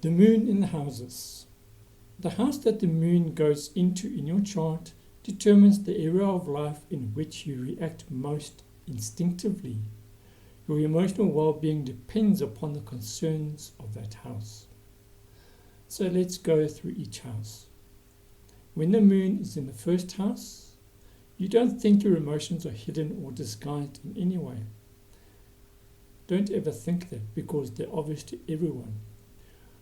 The moon in the houses. The house that the moon goes into in your chart determines the area of life in which you react most instinctively. Your emotional well-being depends upon the concerns of that house. So let's go through each house. When the moon is in the first house, you don't think your emotions are hidden or disguised in any way. Don't ever think that, because they're obvious to everyone.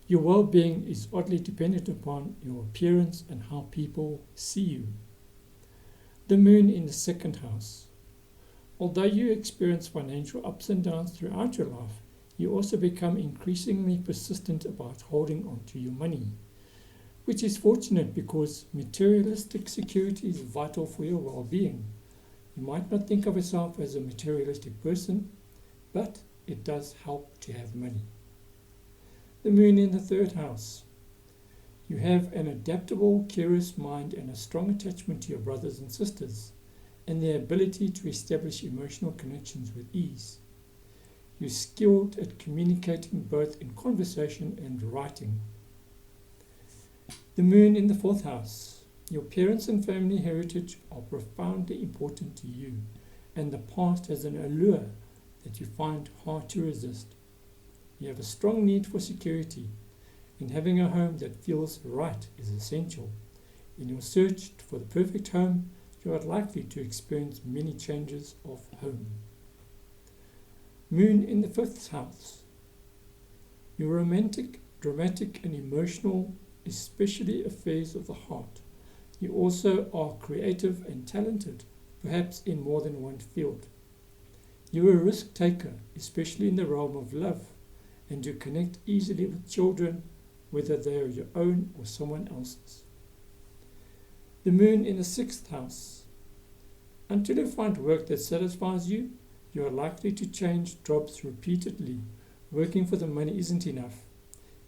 Your well-being is oddly dependent upon your appearance and how people see you. The moon in the second house. Although you experience financial ups and downs throughout your life, you also become increasingly persistent about holding on to your money, which is fortunate because materialistic security is vital for your well-being. You might not think of yourself as a materialistic person, but it does help to have money. The moon in the third house. You have an adaptable, curious mind and a strong attachment to your brothers and sisters, and the ability to establish emotional connections with ease. You're skilled at communicating both in conversation and writing. The moon in the fourth house. Your parents and family heritage are profoundly important to you, and the past has an allure that you find hard to resist. You have a strong need for security, and having a home that feels right is essential. In your search for the perfect home, you are likely to experience many changes of home. Moon in the fifth house. You're romantic, dramatic, and emotional, especially affairs of the heart. You also are creative and talented, perhaps in more than one field. You're a risk taker, especially in the realm of love, and you connect easily with children, whether they are your own or someone else's. The moon in the sixth house. Until you find work that satisfies you, you are likely to change jobs repeatedly. Working for the money isn't enough.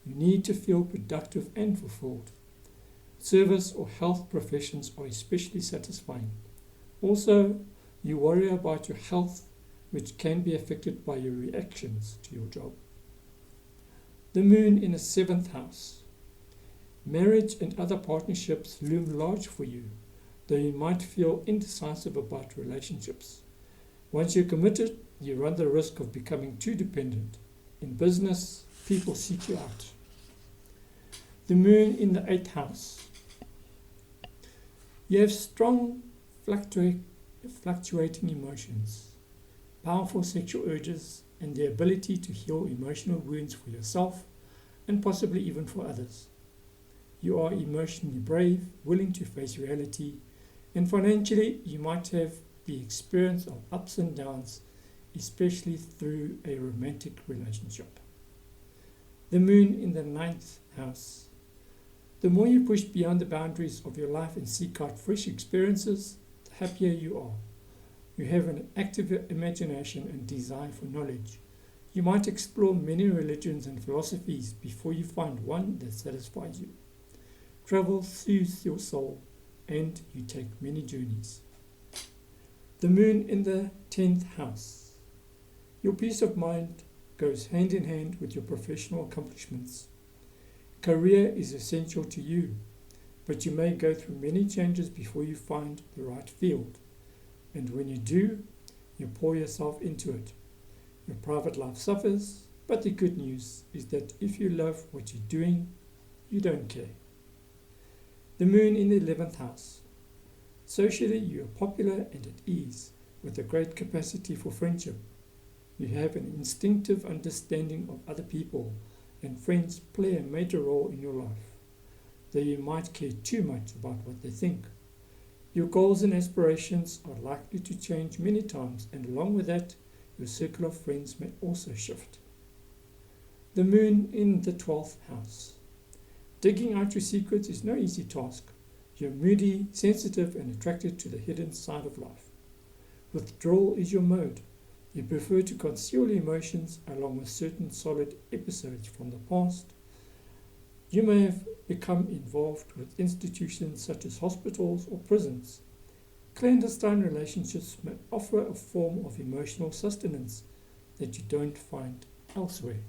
You need to feel productive and fulfilled. Service or health professions are especially satisfying. Also, you worry about your health, which can be affected by your reactions to your job. The moon in the seventh house. Marriage and other partnerships loom large for you, though you might feel indecisive about relationships. Once you're committed, you run the risk of becoming too dependent. In business, people seek you out. The moon in the eighth house. You have strong, fluctuating emotions, powerful sexual urges, and the ability to heal emotional wounds for yourself and possibly even for others. You are emotionally brave, willing to face reality, and financially you might have the experience of ups and downs, especially through a romantic relationship. The moon in the ninth house. The more you push beyond the boundaries of your life and seek out fresh experiences, the happier you are. You have an active imagination and desire for knowledge. You might explore many religions and philosophies before you find one that satisfies you. Travel soothes your soul, and you take many journeys. The moon in the 10th house. Your peace of mind goes hand in hand with your professional accomplishments. Career is essential to you, but you may go through many changes before you find the right field. And when you do, you pour yourself into it. Your private life suffers, but the good news is that if you love what you're doing, you don't care. The moon in the 11th house. Socially, you are popular and at ease, with a great capacity for friendship. You have an instinctive understanding of other people, and friends play a major role in your life, though you might care too much about what they think. Your goals and aspirations are likely to change many times, and along with that, your circle of friends may also shift. The moon in the 12th house. Digging out your secrets is no easy task. You're moody, sensitive, and attracted to the hidden side of life. Withdrawal is your mode. You prefer to conceal your emotions along with certain solid episodes from the past. You may have become involved with institutions such as hospitals or prisons. Clandestine relationships may offer a form of emotional sustenance that you don't find elsewhere.